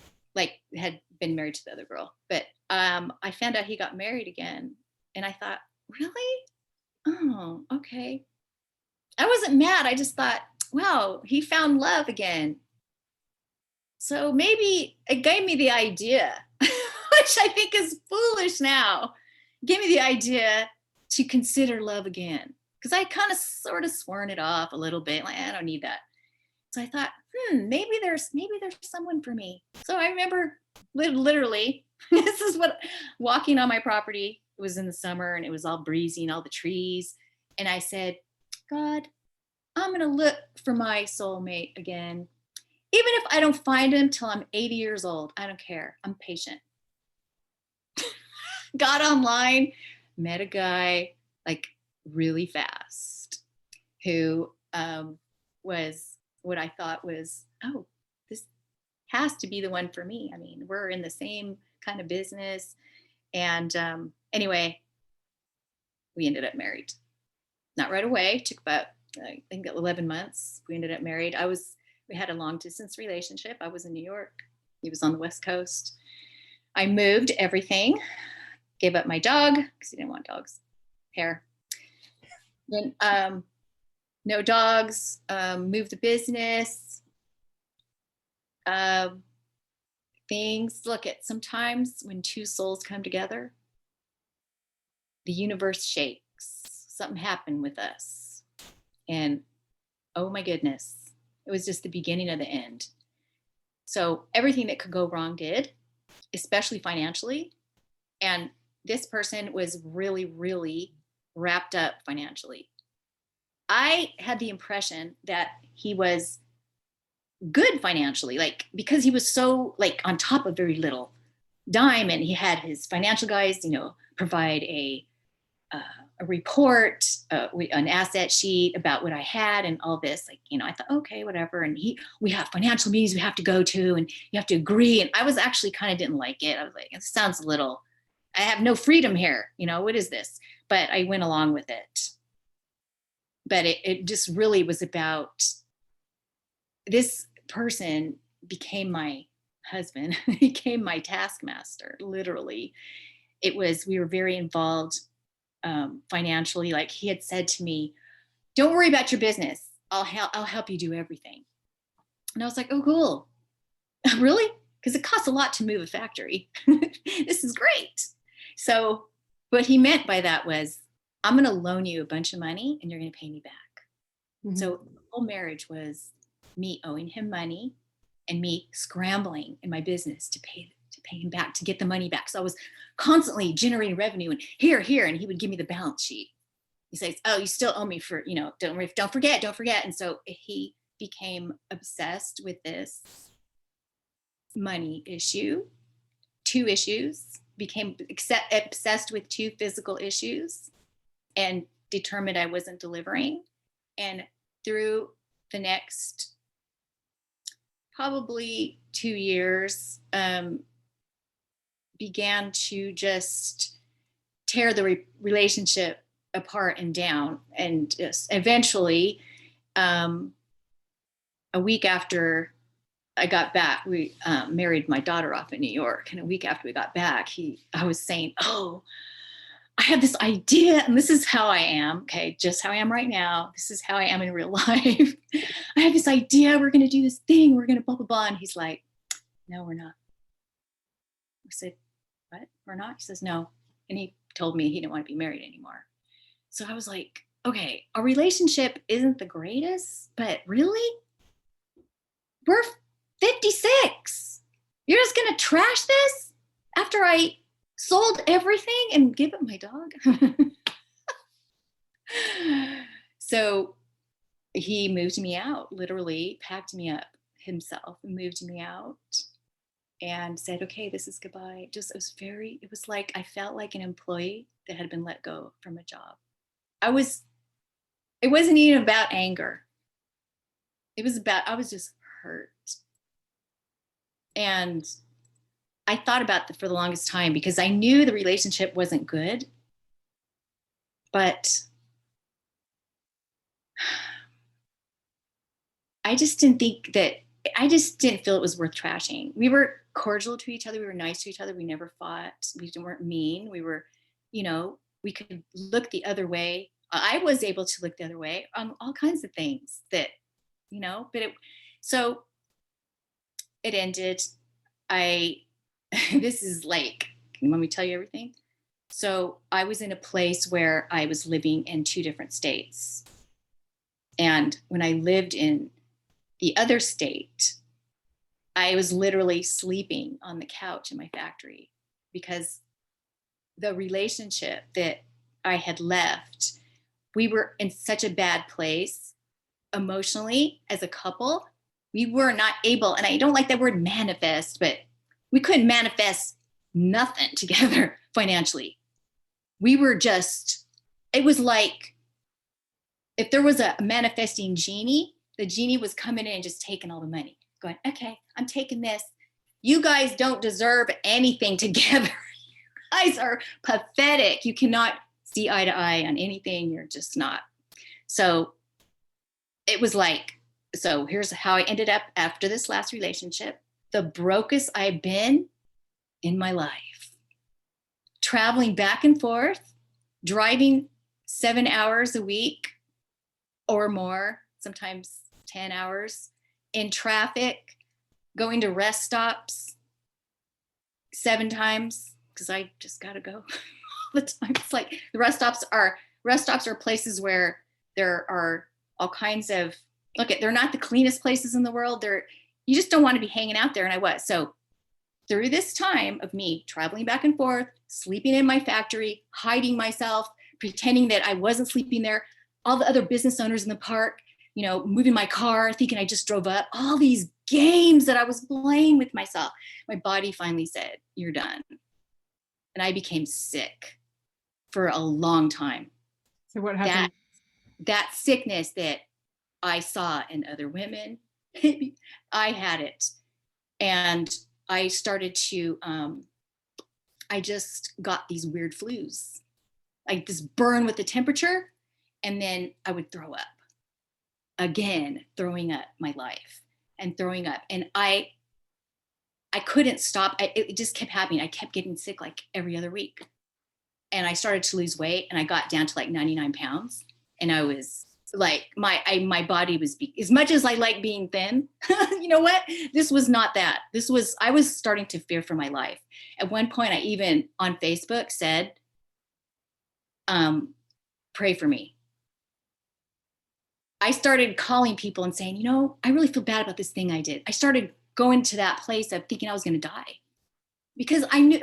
had been married to the other girl. But I found out he got married again. And I thought, really? Oh, okay. I wasn't mad. I just thought, wow, he found love again. So maybe it gave me the idea, which I think is foolish now. It gave me the idea to consider love again. Because I kind of sort of sworn it off a little bit. Like, I don't need that. So I thought, maybe there's someone for me. So I remember literally, this is what, walking on my property, it was in the summer and it was all breezy and all the trees. And I said, God, I'm going to look for my soulmate again. Even if I don't find him till I'm 80 years old, I don't care. I'm patient. Got online, met a guy like really fast who was what I thought was, oh, this has to be the one for me. I mean, we're in the same kind of business. And anyway, we ended up married. Not right away. It took about, I think 11 months. We ended up married. We had a long distance relationship. I was in New York. He was on the West Coast. I moved everything, gave up my dog because he didn't want dogs, hair. Then no dogs, moved the business. Things, sometimes when two souls come together, the universe shakes. Something happened with us. And oh my goodness. It was just the beginning of the end. So everything that could go wrong did, especially financially. And this person was really, really wrapped up financially. I had the impression that he was good financially, because he was so on top of very little dime, and he had his financial guys, provide a report, an asset sheet about what I had and all this. I thought, okay, whatever. And we have financial meetings we have to go to, and you have to agree. And I was actually kind of didn't like it. I was like, it sounds a little, I have no freedom here. What is this? But I went along with it. But it just really was about, this person became my husband, became my taskmaster, literally. We were very involved financially. He had said to me, don't worry about your business. I'll help you do everything. And I was like, oh, cool. Really? Because it costs a lot to move a factory. This is great. So what he meant by that was, I'm going to loan you a bunch of money and you're going to pay me back. Mhm. So the whole marriage was me owing him money and me scrambling in my business to pay him back, to get the money back. So I was constantly generating revenue and here, and he would give me the balance sheet. He says, oh, you still owe me for, don't forget. And so he became obsessed with this money issue, two issues, became obsessed with two physical issues, and determined I wasn't delivering. And through the next probably 2 years, began to just tear the relationship apart and down. And just eventually, a week after I got back, we married my daughter off in New York. And a week after we got back, I was saying, oh, I have this idea, and this is how I am. Okay, just how I am right now. This is how I am in real life. I have this idea. We're going to do this thing. We're going to blah, blah, blah. And he's like, no, we're not. I said, what? We're not? He says, no. And he told me he didn't want to be married anymore. So I was like, okay, our relationship isn't the greatest, but really? We're 56. You're just going to trash this after I sold everything and give it my dog? So he moved me out, literally packed me up himself and moved me out and said, okay, this is goodbye. It was like, I felt like an employee that had been let go from a job. It wasn't even about anger. I was just hurt. And I thought about that for the longest time because I knew the relationship wasn't good, but I just didn't feel it was worth trashing. We were cordial to each other. We were nice to each other. We never fought. We weren't mean. We were, we could look the other way. I was able to look the other way on all kinds of things that, so it ended. This is like, you want me to tell you everything? So I was in a place where I was living in 2 different states. And when I lived in the other state, I was literally sleeping on the couch in my factory because the relationship that I had left, we were in such a bad place emotionally as a couple. We were not able, and I don't like that word manifest, but we couldn't manifest nothing together financially. We were just, it was like if there was a manifesting genie, the genie was coming in and just taking all the money, going, okay, I'm taking this. You guys don't deserve anything together. You guys are pathetic. You cannot see eye to eye on anything. You're just not. So it was like, so here's how I ended up after this last relationship. The brokest I've been in my life. Traveling back and forth, driving 7 hours a week or more, sometimes 10 hours in traffic, going to rest stops 7 times because I just got to go all the time. It's like the rest stops are places where there are all kinds of, they're not the cleanest places in the world. You just don't want to be hanging out there. And I was. So through this time of me traveling back and forth, sleeping in my factory, hiding myself, pretending that I wasn't sleeping there, all the other business owners in the park, moving my car, thinking I just drove up, all these games that I was playing with myself. My body finally said, you're done. And I became sick for a long time. So what happened? That sickness that I saw in other women, I had it. And I started to, I just got these weird flus, like this burn with the temperature. And then I would throw up again, throwing up my life and throwing up. And I couldn't stop. It just kept happening. I kept getting sick like every other week. And I started to lose weight and I got down to like 99 pounds. And I was like my body was as much as I like being thin. You know what? This was not that. I was starting to fear for my life. At one point, I even on Facebook said, pray for me. I started calling people and saying, I really feel bad about this thing I did. I started going to that place of thinking I was going to die because I knew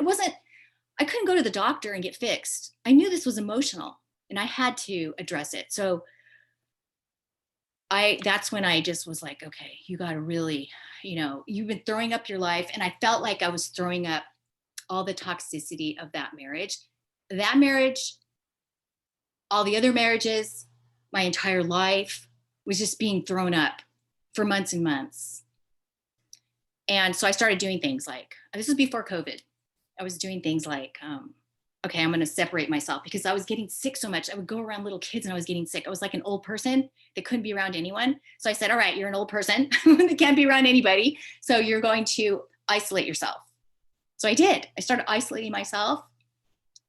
I couldn't go to the doctor and get fixed. I knew this was emotional and I had to address it. So that's when I just was like, okay, you got to really, you've been throwing up your life. And I felt like I was throwing up all the toxicity of that marriage, all the other marriages, my entire life was just being thrown up for months and months. And so I started doing things like, this was before COVID. I was doing things like, okay, I'm going to separate myself because I was getting sick so much. I would go around little kids and I was getting sick. I was like an old person that couldn't be around anyone. So I said, all right, you're an old person that can't be around anybody. So you're going to isolate yourself. So I did. I started isolating myself.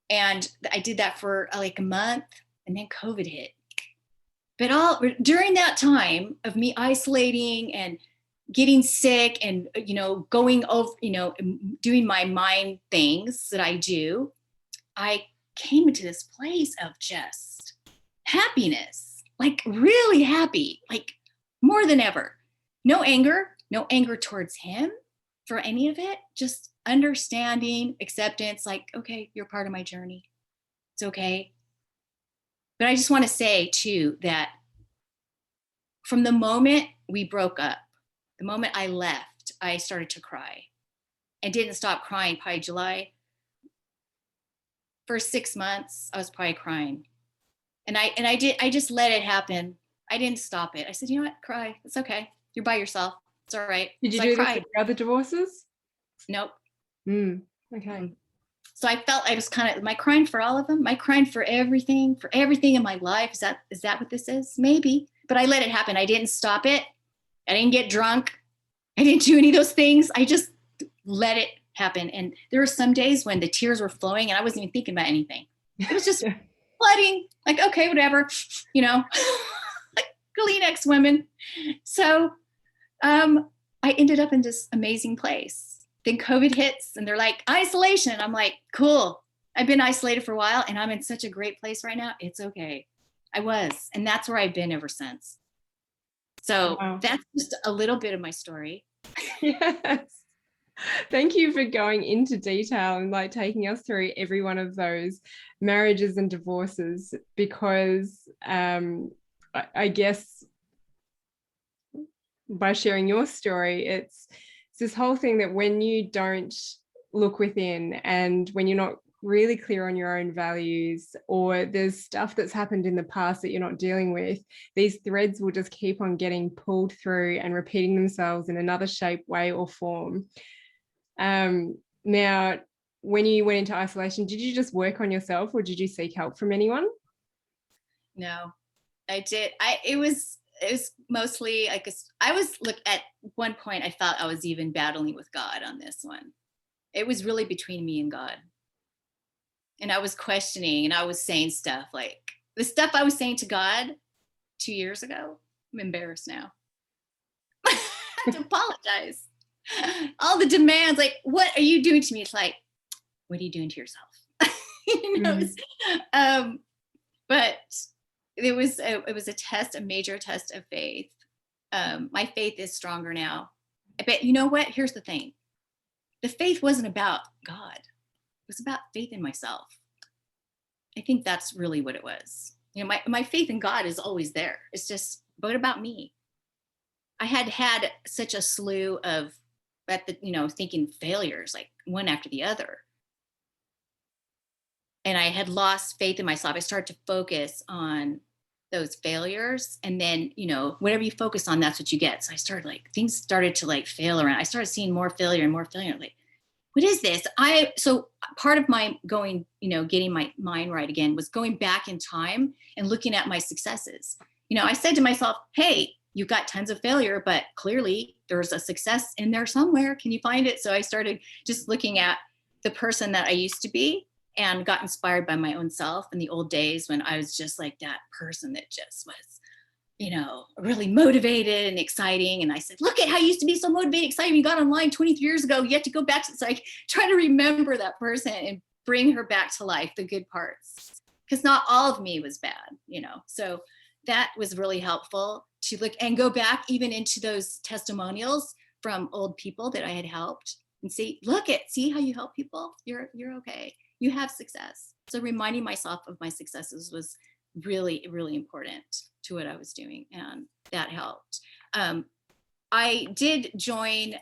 And I did that for like a month and then COVID hit. But during that time of me isolating and getting sick and, going over, doing my mind things that I do, I came into this place of just happiness, like really happy, like more than ever. No anger towards him for any of it, just understanding, acceptance, like, okay, you're part of my journey. It's okay. But I just want to say too, that from the moment we broke up, the moment I left, I started to cry and didn't stop crying. Probably July. For 6 months, I was probably crying. And I just let it happen. I didn't stop it. I said, you know what, cry. It's okay. You're by yourself. It's all right. Did you So do this with your other divorces? Nope. Okay. So I felt I was am I crying for all of them? Am I crying for everything in my life? Is that what this is? Maybe. But I let it happen. I didn't stop it. I didn't get drunk. I didn't do any of those things. I just let it happen. And there were some days when the tears were flowing and I wasn't even thinking about anything. It was just flooding, like, okay, whatever, like Kleenex women. So I ended up in this amazing place. Then COVID hits and they're like, isolation. I'm like, cool. I've been isolated for a while and I'm in such a great place right now. It's okay. I was. And that's where I've been ever since. So That's just a little bit of my story. Yes. Thank you for going into detail and like taking us through every one of those marriages and divorces, because I guess by sharing your story, it's this whole thing that when you don't look within and when you're not really clear on your own values, or there's stuff that's happened in the past that you're not dealing with, these threads will just keep on getting pulled through and repeating themselves in another shape, way, or form. Now, when you went into isolation, did you just work on yourself or did you seek help from anyone? No, I did. It was mostly like at one point I thought I was even battling with God on this one. It was really between me and God. And I was questioning and I was saying stuff like the stuff I was saying to God 2 years ago. I'm embarrassed now. I have to apologize. All the demands, like, what are you doing to me? It's like, what are you doing to yourself? But it was a test, a major test of faith. My faith is stronger now. But you know what? Here's the thing. The faith wasn't about God. It was about faith in myself. I think that's really what it was. My faith in God is always there. It's just, what about me? I had such a slew of thinking failures, like one after the other. And I had lost faith in myself. I started to focus on those failures. And then, whatever you focus on, that's what you get. So I started things started to fail around. I started seeing more failure and more failure. Like, what is this? So part of my going, getting my mind right again was going back in time and looking at my successes. I said to myself, hey, you've got tons of failure, but clearly there's a success in there somewhere. Can you find it? So I started just looking at the person that I used to be and got inspired by my own self in the old days when I was just like that person that just was really motivated and exciting. And I said, look at how you used to be so motivated, excited. You got online 23 years ago. You have to go back to, so I try to remember that person and bring her back to life, the good parts, because not all of me was bad, So that was really helpful to look and go back even into those testimonials from old people that I had helped and see how you help people. You're okay. You have success. So reminding myself of my successes was really, really important to what I was doing. And that helped. I did join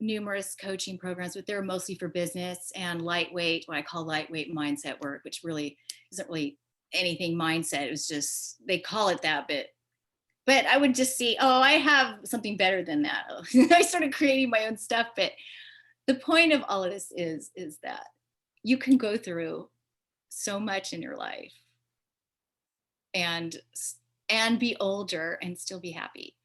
numerous coaching programs, but they're mostly for business and lightweight, what I call lightweight mindset work, which really isn't really anything mindset. It was just, they call it that, but I would just see, I have something better than that. I started creating my own stuff. But the point of all of this is that you can go through so much in your life and be older and still be happy.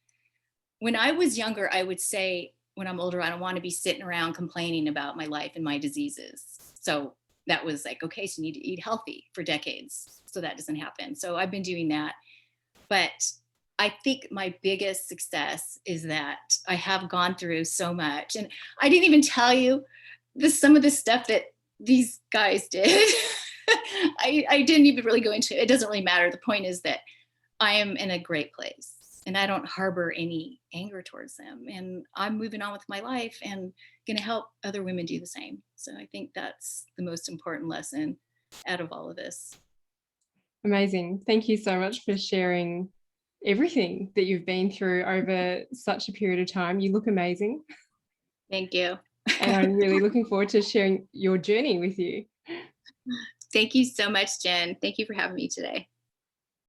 When I was younger, I would say, when I'm older, I don't want to be sitting around complaining about my life and my diseases. So that was like, okay, so you need to eat healthy for decades so that doesn't happen. So I've been doing that. But I think my biggest success is that I have gone through so much. And I didn't even tell you some of the stuff that these guys did. I didn't even really go into it. It doesn't really matter. The point is that I am in a great place and I don't harbor any anger towards them. And I'm moving on with my life and going to help other women do the same. So I think that's the most important lesson out of all of this. Amazing. Thank you so much for sharing everything that you've been through over such a period of time. You look amazing. Thank you. And I'm really looking forward to sharing your journey with you. Thank you so much, Jen. Thank you for having me today.